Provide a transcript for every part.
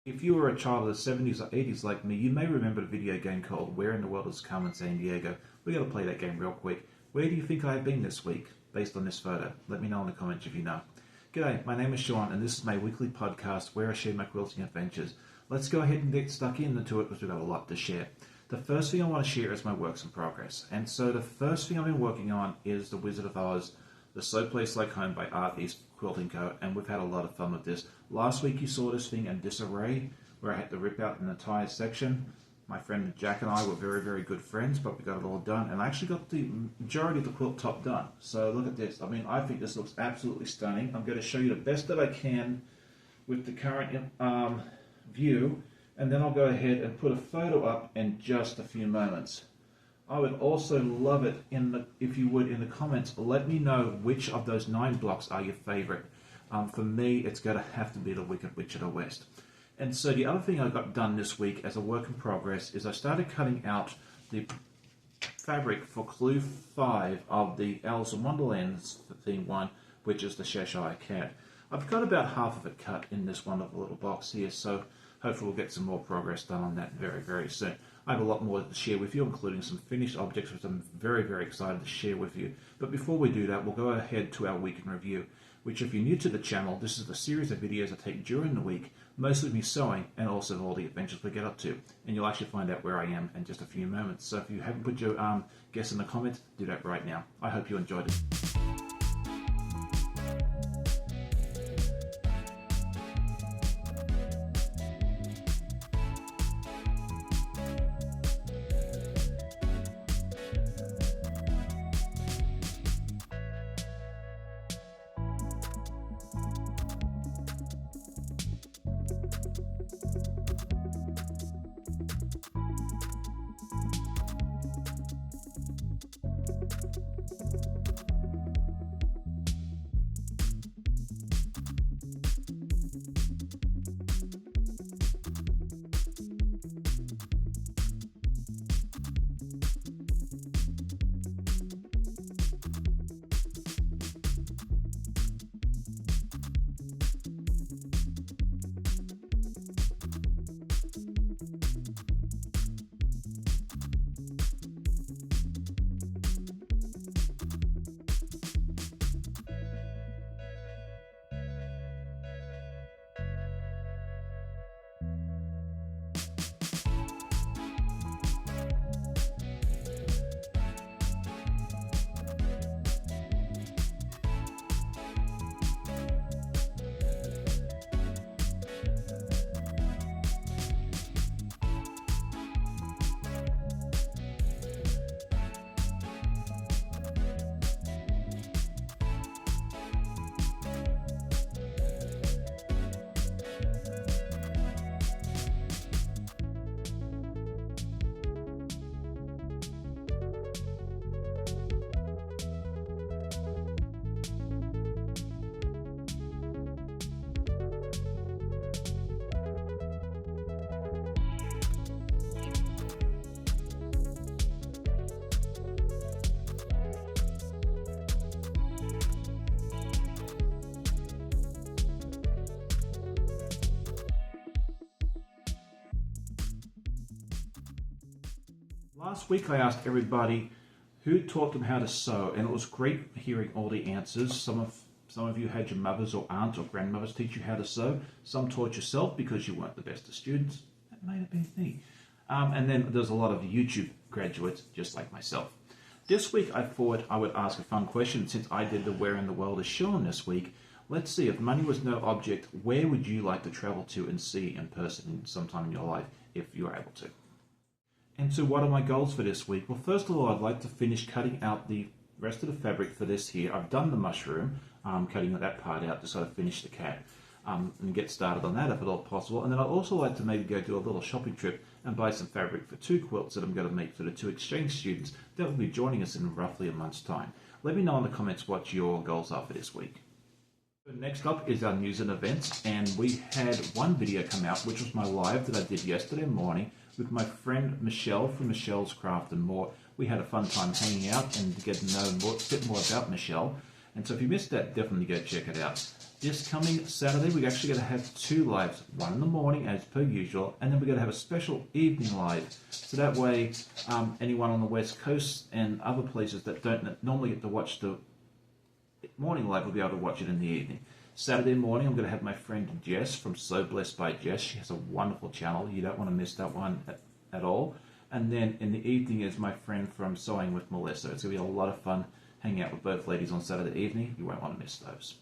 If you were a child of the 70s or 80s like me, you may remember a video game called Where in the World is Carmen San Diego. We're going to play that game real quick. Where do you think I've been this week, based on this photo? Let me know in the comments if you know. G'day, my name is Sean, and this is my weekly podcast where I share my quilting adventures. Let's go ahead and get stuck into it because we've got a lot to share. The first thing I want to share is my works in progress. And so the first thing I've been working on is The Wizard of Oz, The So Place Like Home by Art East Quilting Co. And we've had a lot of fun with this. Last week you saw this thing in disarray where I had to rip out an entire section. My friend Jack and I were very, very good friends, but we got it all done. And I actually got the majority of the quilt top done. So look at this. I mean, I think this looks absolutely stunning. I'm going to show you the best that I can with the current view. And then I'll go ahead and put a photo up in just a few moments. I would also love it if you would in the comments, let me know which of those 9 blocks are your favorite. For me, it's going to have to be the Wicked Witch of the West. And so the other thing I got done this week as a work in progress is I started cutting out the fabric for clue 5 of the Alice in Wonderland's theme 1, which is the Cheshire Cat. I've got about half of it cut in this wonderful little box here, so hopefully we'll get some more progress done on that very, very soon. I have a lot more to share with you, including some finished objects, which I'm very, very excited to share with you. But before we do that, we'll go ahead to our week in review, which if you're new to the channel, this is the series of videos I take during the week, mostly me sewing and also all the adventures we get up to. And you'll actually find out where I am in just a few moments. So if you haven't put your guess in the comments, do that right now. I hope you enjoyed it. Last week I asked everybody who taught them how to sew, and it was great hearing all the answers. Some of you had your mothers or aunts or grandmothers teach you how to sew. Some taught yourself because you weren't the best of students. That might have been me. And then there's a lot of YouTube graduates just like myself. This week I thought I would ask a fun question since I did the Where in the World is Sean this week. Let's see, if money was no object, where would you like to travel to and see in person sometime in your life if you are able to? And so what are my goals for this week? Well, first of all, I'd like to finish cutting out the rest of the fabric for this here. I've done the mushroom, cutting that part out to sort of finish the cat and get started on that if at all possible. And then I'd also like to maybe go do a little shopping trip and buy some fabric for 2 quilts that I'm going to make for the 2 exchange students that will be joining us in roughly a month's time. Let me know in the comments what your goals are for this week. Next up is our news and events, and we had one video come out, which was my live that I did yesterday morning with my friend Michelle from Michelle's Craft and More. We had a fun time hanging out and to get to know a bit more about Michelle. And so if you missed that, definitely go check it out. This coming Saturday, we're actually going to have 2 lives, one in the morning as per usual, and then we're going to have a special evening live. So that way, anyone on the West Coast and other places that don't normally get to watch the morning live will be able to watch it in the evening. Saturday morning, I'm going to have my friend Jess from So Blessed by Jess. She has a wonderful channel. You don't want to miss that one at all. And then in the evening is my friend from Sewing with Melissa. It's going to be a lot of fun hanging out with both ladies on Saturday evening. You won't want to miss those.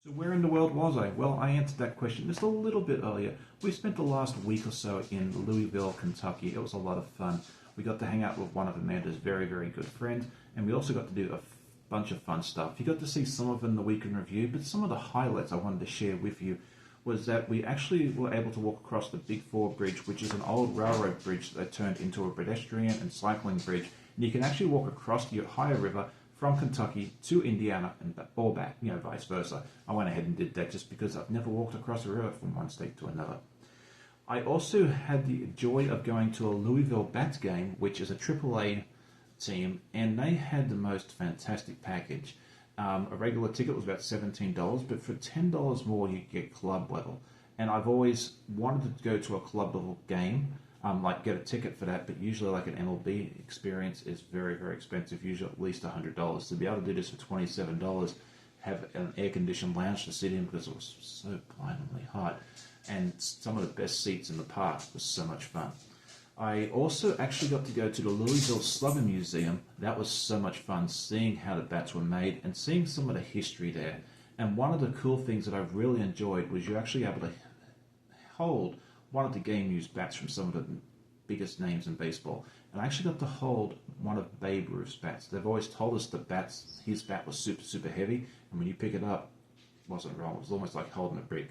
So where in the world was I? Well, I answered that question just a little bit earlier. We spent the last week or so in Louisville, Kentucky. It was a lot of fun. We got to hang out with one of Amanda's very, very good friends, and we also got to do a bunch of fun stuff. You got to see some of it in the week in review, but some of the highlights I wanted to share with you was that we actually were able to walk across the Big Four Bridge, which is an old railroad bridge that they turned into a pedestrian and cycling bridge. And you can actually walk across the Ohio River from Kentucky to Indiana and or back, vice versa. I went ahead and did that just because I've never walked across a river from one state to another. I also had the joy of going to a Louisville Bats game, which is a AAA team, and they had the most fantastic package. A regular ticket was about $17, but for $10 more you get club level. And I've always wanted to go to a club level game, like get a ticket for that, but usually like an MLB experience is very, very expensive, usually at least $100. To be able to do this for $27, have an air-conditioned lounge to sit in because it was so blindingly hot, and some of the best seats in the park. Was so much fun. I also actually got to go to the Louisville Slugger Museum. That was so much fun, seeing how the bats were made and seeing some of the history there. And one of the cool things that I really enjoyed was you're actually able to hold one of the game-used bats from some of the biggest names in baseball. And I actually got to hold one of Babe Ruth's bats. They've always told us his bat was super, super heavy, and when you pick it up, it wasn't wrong. It was almost like holding a brick.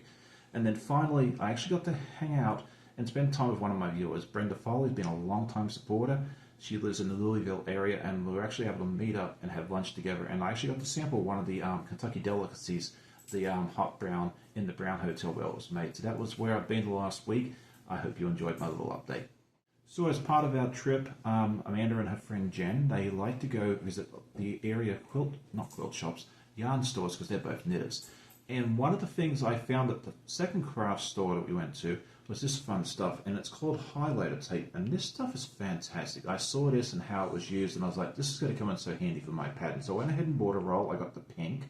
And then finally, I actually got to hang out and spend time with one of my viewers. Brenda Foley's been a long-time supporter. She lives in the Louisville area, and we were actually able to meet up and have lunch together. And I actually got to sample one of the Kentucky delicacies, the hot brown in the Brown Hotel where it was made. So that was where I've been the last week. I hope you enjoyed my little update. So as part of our trip, Amanda and her friend Jen, they like to go visit the area yarn stores, because they're both knitters. And one of the things I found at the second craft store that we went to was this fun stuff, and it's called highlighter tape, and this stuff is fantastic. I saw this and how it was used, and I was like, this is going to come in so handy for my pattern. So I went ahead and bought a roll. I got the pink,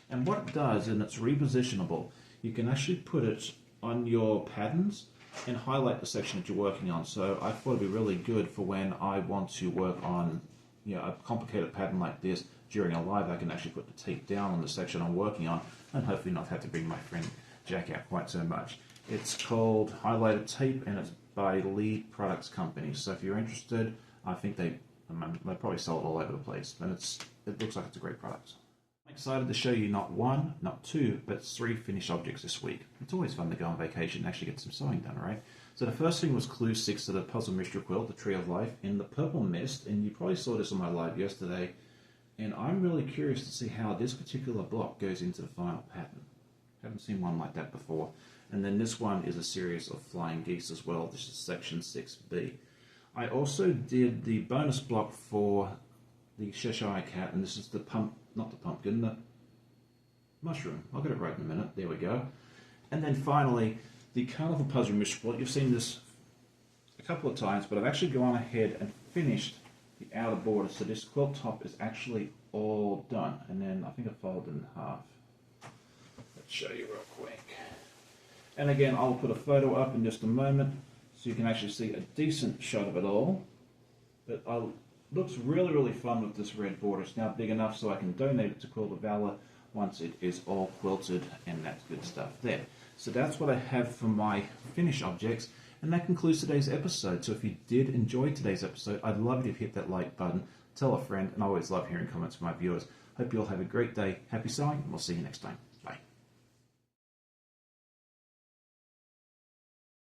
and what it does, and it's repositionable, you can actually put it on your patterns and highlight the section that you're working on. So I thought it'd be really good for when I want to work on a complicated pattern like this during a live. I can actually put the tape down on the section I'm working on, and hopefully not have to bring my friend Jack out quite so much. It's called Highlighted Tape, and it's by Lead Products Company. So if you're interested, I think they probably sell it all over the place, and it looks like it's a great product. I'm excited to show you not one, not two, but 3 finished objects this week. It's always fun to go on vacation and actually get some sewing done, right? So the first thing was Clue 6 to the Puzzle Mystery Quilt, the Tree of Life, in the purple mist, and you probably saw this on my live yesterday, and I'm really curious to see how this particular block goes into the final pattern. Haven't seen one like that before. And then this one is a series of flying geese as well. This is section 6B. I also did the bonus block for the Cheshire Cat, and this is the the mushroom. I'll get it right in a minute. There we go. And then finally, the Carnival Puzzle Mystery Quilt. You've seen this a couple of times, but I've actually gone ahead and finished the outer border. So this quilt top is actually all done. And then I think I folded it in half. Let's show you real quick. And again, I'll put a photo up in just a moment so you can actually see a decent shot of it all. But it looks really, really fun with this red border. It's now big enough so I can donate it to Quilt of Valor once it is all quilted, and that's good stuff there. So that's what I have for my finished objects, and that concludes today's episode. So if you did enjoy today's episode, I'd love you to hit that like button, tell a friend, and I always love hearing comments from my viewers. Hope you all have a great day, happy sewing, and we'll see you next time.